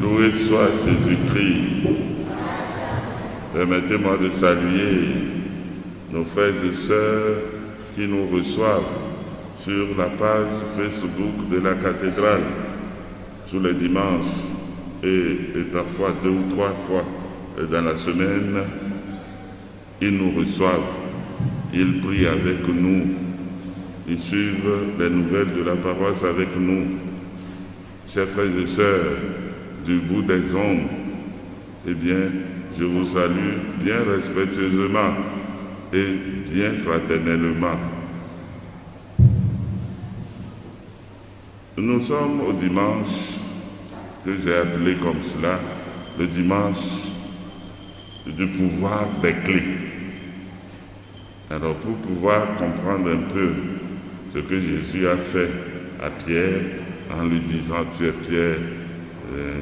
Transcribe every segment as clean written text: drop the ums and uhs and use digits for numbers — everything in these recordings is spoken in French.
Loué soit Jésus-Christ. Permettez-moi de saluer nos frères et sœurs qui nous reçoivent sur la page Facebook de la cathédrale tous les dimanches et parfois 2 ou 3 fois dans la semaine. Ils nous reçoivent, ils prient avec nous, ils suivent les nouvelles de la paroisse avec nous. Chers frères et sœurs du bout des ondes, eh bien, je vous salue bien respectueusement et bien fraternellement. Nous sommes au dimanche que j'ai appelé comme cela, le dimanche du pouvoir des clés. Alors, pour pouvoir comprendre un peu ce que Jésus a fait à Pierre, en lui disant « Tu es Pierre,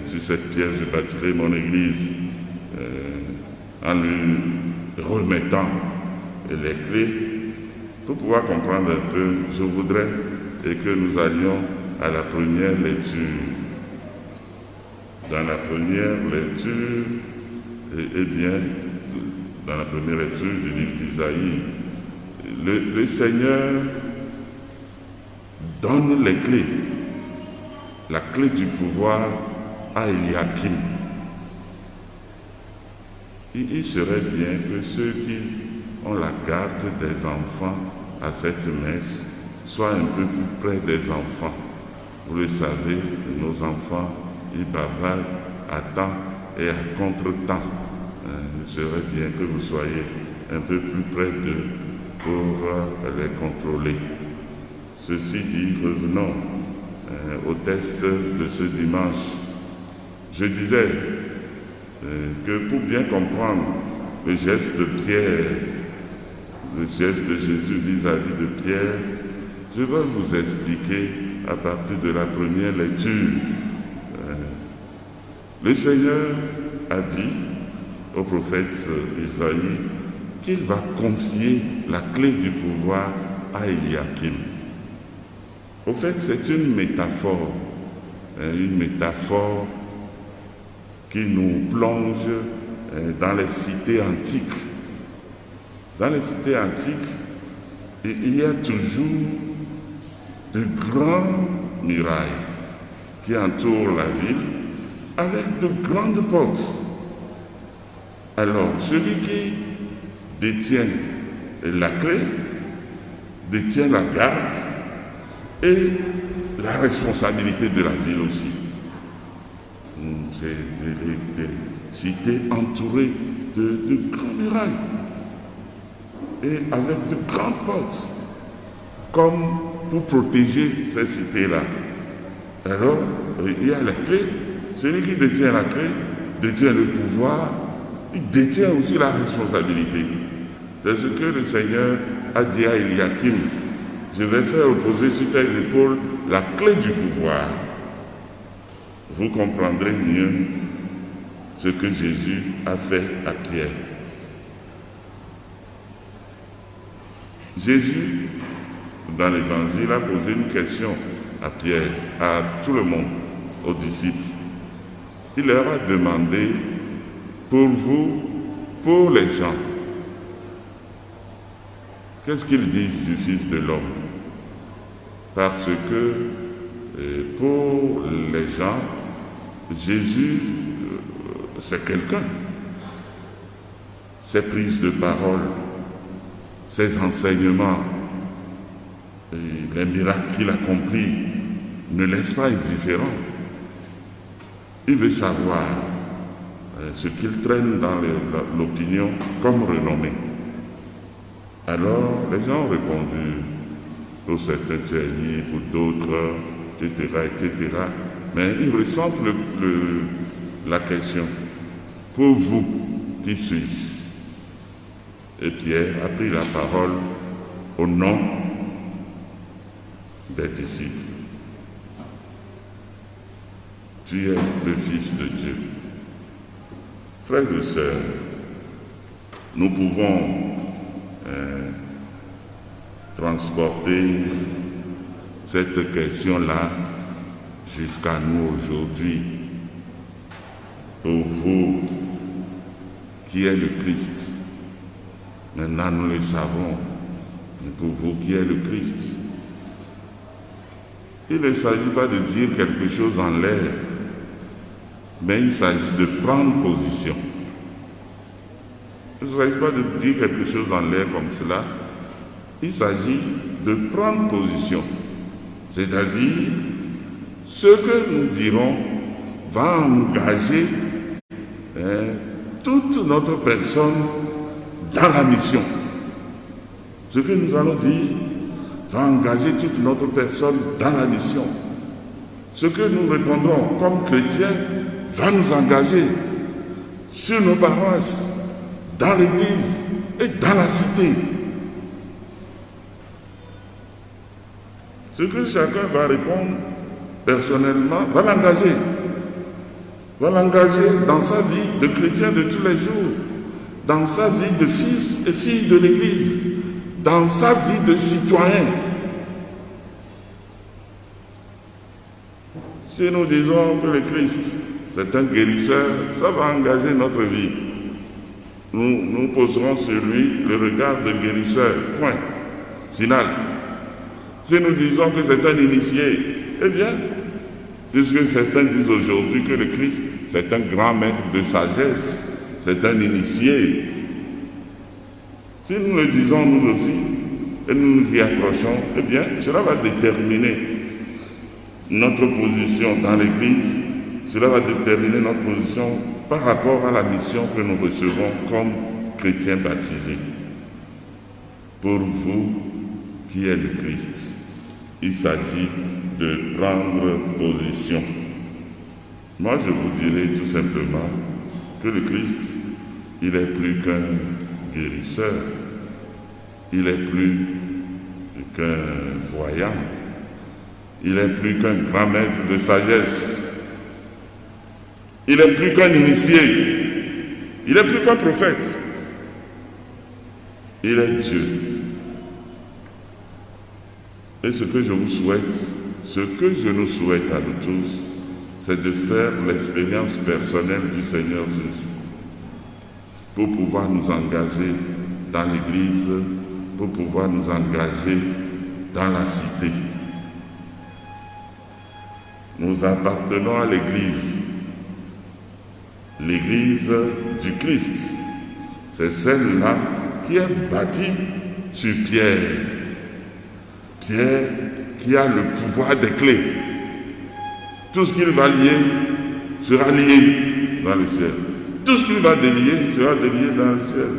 sur cette pierre je bâtirai mon église », en lui remettant les clés, pour pouvoir comprendre un peu, je voudrais que nous allions à la première lecture. Dans la première lecture, eh bien, dans la première lecture du livre d'Isaïe, le Seigneur donne les clés, la clé du pouvoir à Eliakim. Il serait bien que ceux qui ont la garde des enfants à cette messe soient un peu plus près des enfants. Vous le savez, nos enfants, ils bavardent à temps et à contre-temps. Il serait bien que vous soyez un peu plus près d'eux pour les contrôler. Ceci dit, revenons au texte de ce dimanche. Je disais que pour bien comprendre le geste de Pierre, le geste de Jésus vis-à-vis de Pierre, je vais vous expliquer à partir de la première lecture. Le Seigneur a dit au prophète Isaïe qu'il va confier la clé du pouvoir à Eliakim. Au fait, c'est une métaphore qui nous plonge dans les cités antiques. Dans les cités antiques, il y a toujours de grandes murailles qui entourent la ville avec de grandes portes. Alors, celui qui détient la clé, détient la garde et la responsabilité de la ville aussi. C'est des cités entourées de grandes murailles et avec de grandes portes, comme pour protéger ces cités-là. Alors, il y a la clé. Celui qui détient la clé détient le pouvoir, il détient aussi la responsabilité. C'est ce que le Seigneur a dit à Eliakim. Je vais faire reposer sur tes épaules la clé du pouvoir. Vous comprendrez mieux ce que Jésus a fait à Pierre. Jésus, dans l'Évangile, a posé une question à Pierre, à tout le monde, aux disciples. Il leur a demandé, pour vous, pour les gens, qu'est-ce qu'ils disent du Fils de l'homme? Parce que pour les gens, Jésus, c'est quelqu'un. Ses prises de parole, ses enseignements, les miracles qu'il accomplit ne laissent pas indifférent. Il veut savoir ce qu'il traîne dans l'opinion comme renommé. Alors, les gens ont répondu, pour certains tu es lié, pour d'autres, etc., etc. Mais ils ressentent la question. Pour vous, qui suis-je? Et Pierre a pris la parole au nom des disciples. Tu es le Fils de Dieu. Frères et sœurs, nous pouvons transporter cette question-là jusqu'à nous aujourd'hui. pour vous qui est le Christ. Maintenant, nous le savons, mais pour vous qui est le Christ. Il ne s'agit pas de dire quelque chose en l'air, mais il s'agit de prendre position. Il ne s'agit pas de dire quelque chose en l'air comme cela, il s'agit de prendre position. C'est-à-dire, ce que nous dirons va engager toute notre personne dans la mission. Ce que nous allons dire va engager toute notre personne dans la mission. Ce que nous répondrons comme chrétiens va nous engager sur nos paroisses, dans l'église et dans la cité. Ce que chacun va répondre personnellement va l'engager. Va l'engager dans sa vie de chrétien de tous les jours, dans sa vie de fils et fille de l'église, dans sa vie de citoyen. Si nous disons que le Christ, c'est un guérisseur, ça va engager notre vie. Nous poserons sur lui le regard de guérisseur, point, final. Si nous disons que c'est un initié, eh bien, puisque certains disent aujourd'hui que le Christ, c'est un grand maître de sagesse, c'est un initié. Si nous le disons nous aussi, et nous nous y accrochons, eh bien, cela va déterminer notre position dans l'Église, cela va déterminer notre position par rapport à la mission que nous recevons comme chrétiens baptisés. Pour vous qui êtes le Christ, il s'agit de prendre position. Moi, je vous dirais tout simplement que le Christ, il est plus qu'un guérisseur, il est plus qu'un voyant, il est plus qu'un grand maître de sagesse, il est plus qu'un initié, il est plus qu'un prophète, il est Dieu. Et ce que je vous souhaite, ce que je nous souhaite à nous tous, c'est de faire l'expérience personnelle du Seigneur Jésus pour pouvoir nous engager dans l'Église, pour pouvoir nous engager dans la cité. Nous appartenons à l'Église, l'Église du Christ. C'est celle-là qui est bâtie sur Pierre. Pierre qui a le pouvoir des clés. Tout ce qu'il va lier sera lié dans le ciel. Tout ce qu'il va délier sera délié dans le ciel.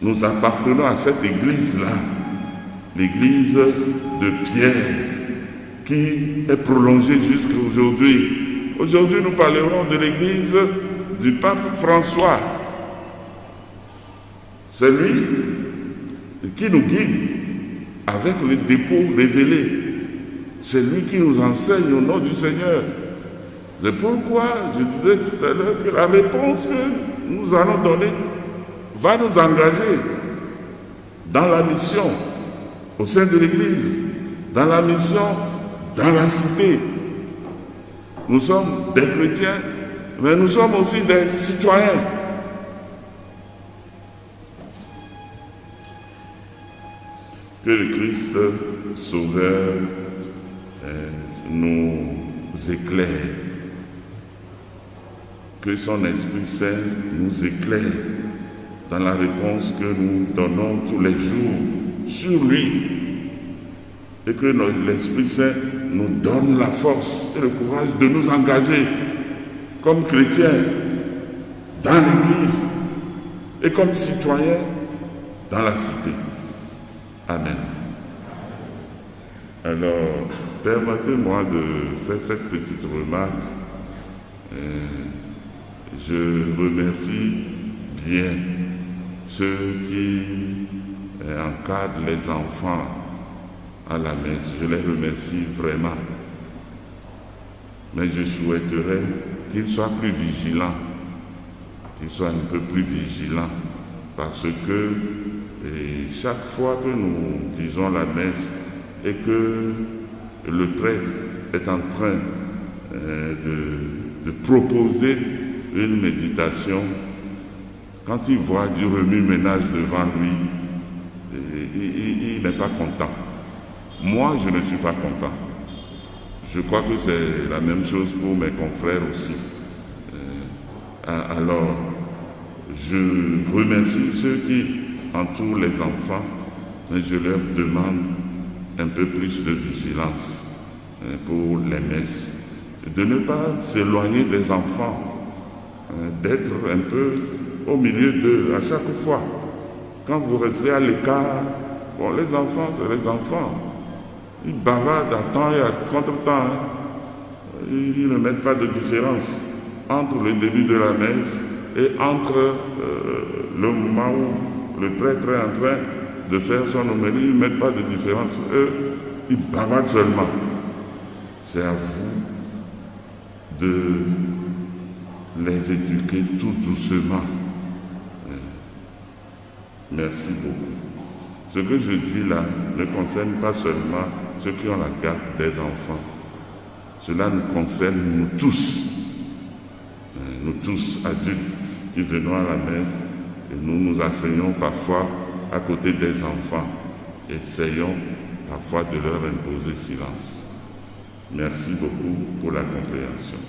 Nous appartenons à cette église-là, l'église de Pierre, qui est prolongée jusqu'à aujourd'hui. Aujourd'hui, nous parlerons de l'église du pape François. C'est lui qui nous guide avec le dépôt révélé. C'est lui qui nous enseigne au nom du Seigneur. C'est pourquoi je disais tout à l'heure que la réponse que nous allons donner va nous engager dans la mission au sein de l'Église, dans la mission dans la cité. Nous sommes des chrétiens, mais nous sommes aussi des citoyens. Que le Christ Sauveur nous éclaire, que son Esprit Saint nous éclaire dans la réponse que nous donnons tous les jours sur lui, et que l'Esprit Saint nous donne la force et le courage de nous engager comme chrétiens dans l'Église et comme citoyens dans la cité. Amen. Alors, permettez-moi de faire cette petite remarque. Je remercie bien ceux qui encadrent les enfants à la messe. Je les remercie vraiment. Mais je souhaiterais qu'ils soient plus vigilants, qu'ils soient un peu plus vigilants, parce que chaque fois que nous disons la messe et que le prêtre est en train de proposer une méditation. Quand il voit du remue-ménage devant lui, il n'est pas content. Moi, je ne suis pas content. Je crois que c'est la même chose pour mes confrères aussi. Alors, je remercie ceux qui entourent les enfants, mais je leur demande un peu plus de vigilance pour les messes, de ne pas s'éloigner des enfants, d'être un peu au milieu d'eux à chaque fois. Quand vous restez à l'écart, bon, les enfants, c'est les enfants. Ils bavardent à temps et à contre-temps. Ils ne mettent pas de différence entre le début de la messe et entre le moment où le prêtre est en train de faire son homélie. Ils ne mettent pas de différence. Eux, ils bavardent seulement. C'est à vous de les éduquer tout doucement. Merci beaucoup. Ce que je dis là ne concerne pas seulement ceux qui ont la garde des enfants. Cela nous concerne nous tous adultes qui venons à la messe et nous nous asseyons parfois à côté des enfants. Essayons parfois de leur imposer silence. Merci beaucoup pour la compréhension.